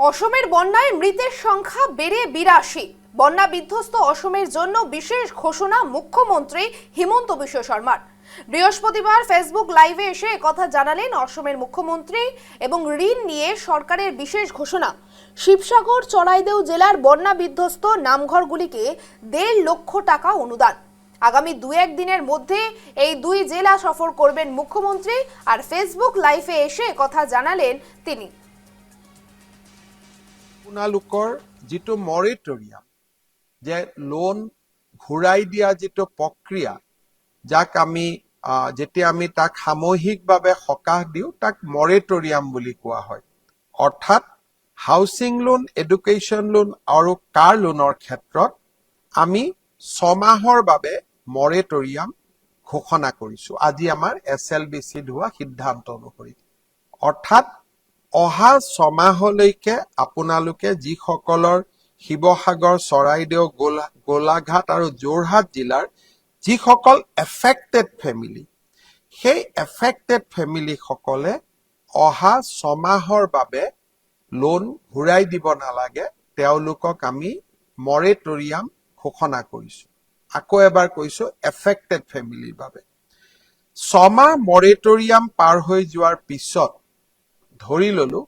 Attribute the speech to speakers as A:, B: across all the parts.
A: অসমের বন্যায় মৃতের সংখ্যা বেড়ে ৮২। বন্যা বিধ্বস্ত অসমের জন্য বিশেষ ঘোষণা মুখ্যমন্ত্রী হিমন্ত বিশ্ব শর্মার। বৃহস্পতিবার ফেসবুক লাইভে এসে একথা জানালেন অসমের মুখ্যমন্ত্রী এবং ঋণ নিয়ে সরকারের বিশেষ ঘোষণা। শিবসাগর চড়াইদেউ জেলার বন্যা বিধ্বস্ত নামঘরগুলিকে ১.৫ লক্ষ টাকা অনুদান। আগামী ২-১ দিনের মধ্যে এই দুই জেলা সফর করবেন মুখ্যমন্ত্রী। আর ফেসবুক লাইভে এসে কথা জানালেন তিনি।
B: আপোনালোকৰ যিটো মৰেটৰিয়াম যে লোন ঘূৰাই দিয়া যিটো প্ৰক্ৰিয়া যাক আমি যেতিয়া আমি তাক সামূহিকভাৱে সকাহ দিওঁ তাক মৰেটৰিয়াম বুলি কোৱা হয়। অৰ্থাৎ হাউচিং লোন, এডুকেশ্যন লোন আৰু কাৰ লোনৰ ক্ষেত্ৰত আমি ৬ মাহৰ বাবে মৰেটৰিয়াম ঘোষণা কৰিছোঁ আজি আমাৰ SLBCত হোৱা সিদ্ধান্ত অনুসৰি। অৰ্থাৎ অহা ৬ মাহলৈকে আপোনালোকে যিসকলৰ শিৱসাগৰ, চৰাইদেউ, গোলাঘাট আৰু যোৰহাট জিলাৰ যিসকল এফেক্টেড ফেমিলি, সেই এফেক্টেড ফেমিলিসকলে অহা ৬ মাহৰ বাবে লোন ঘূৰাই দিব নালাগে, তেওঁলোকক আমি মৰেটৰিয়াম ঘোষণা কৰিছোঁ। আকৌ এবাৰ কৈছোঁ, এফেক্টেড ফেমিলিৰ বাবে ৬ মাহ মৰেটৰিয়াম পাৰ হৈ যোৱাৰ পিছত ধৰি ললো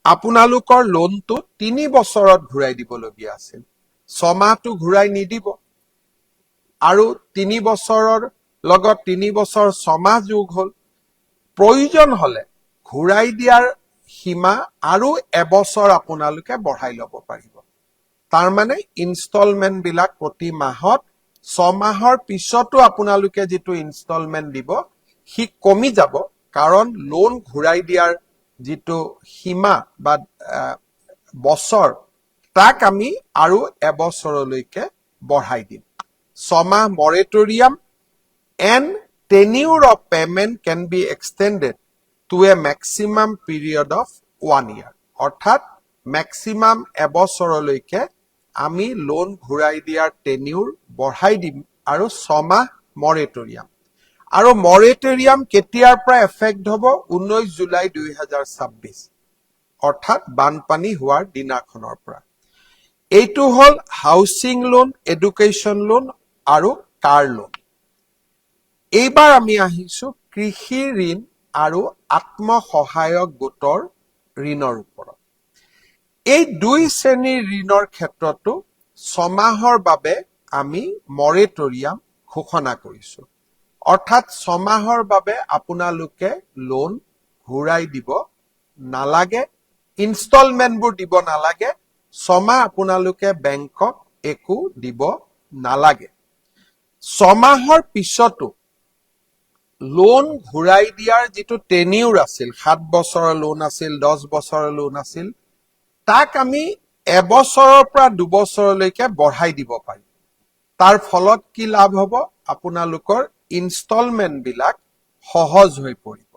B: আপোনালোকৰ লোনটো ৩ বছৰত ঘূৰাই দিবলগীয়া আছিল, ৬ মাহটো ঘূৰাই নিদিব আৰু ৩ বছৰৰ লগত ৩ বছৰ ৬ মাহ যোগ হ'ল। প্ৰয়োজন হলে ঘূৰাই দিয়াৰ সীমা আৰু এবছৰ আপোনালোকে বঢ়াই ল'ব পাৰিব। তাৰ মানে ইনষ্টলমেণ্ট বিলাক প্ৰতি মাহত ৬ মাহৰ পিছতো আপোনালোকে যিটো ইনষ্টলমেণ্ট দিব সি কমি যাব, কাৰণ লোন ঘূৰাই দিয়াৰ যিটো সীমা বা বছৰ তাক আমি আৰু এবছৰলৈকে বঢ়াই দিম। ৬ মাহ moratorium and tenure of payment can be extended to a maximum period of 1 year. অৰ্থাৎ মেক্সিমাম এবছৰলৈকে আমি লোন ঘূৰাই দিয়াৰ টেনিউৰ বঢ়াই দিম আৰু ৬ মাহ মৰেটৰিয়াম। আৰু মৰেটৰিয়াম কেতিয়াৰ পৰা এফেক্ট হ'ব? 19 জুলাই 2026, অৰ্থাৎ বানপানী হোৱাৰ দিনাখনৰ পৰা। এইটো হ'ল হাউচিং লোন, এডুকেশ্যন লোন আৰু কাৰ লোন। এইবাৰ আমি আহিছোঁ কৃষি ঋণ আৰু আত্মসহায়ক গোটৰ ঋণৰ ওপৰত। এই দুই শ্ৰেণীৰ ঋণৰ ক্ষেত্ৰতো ৬ মাহৰ বাবে আমি মৰেটৰিয়াম ঘোষণা কৰিছোঁ। অৰ্থাৎ ৬ মাহৰ বাবে আপোনালোকে লোন ঘূৰাই দিব নালাগে, ইনষ্টলমেণ্টবোৰ দিব নালাগে, ৬ মাহ আপোনালোকে বেংকক একো দিব নালাগে। ৬ মাহৰ পিছতো লোন ঘূৰাই দিয়াৰ যিটো টেনিউৰ আছিল, ৭ বছৰৰ লোন আছিল, 10 বছৰৰ লোন আছিল, তাক আমি এবছৰৰ পৰা 2 বছৰলৈকে বঢ়াই দিব পাৰিম। তাৰ ফলত কি লাভ হ'ব? আপোনালোকৰ ইনষ্টলমেণ্ট বিলাক সহজ হৈ পৰিব।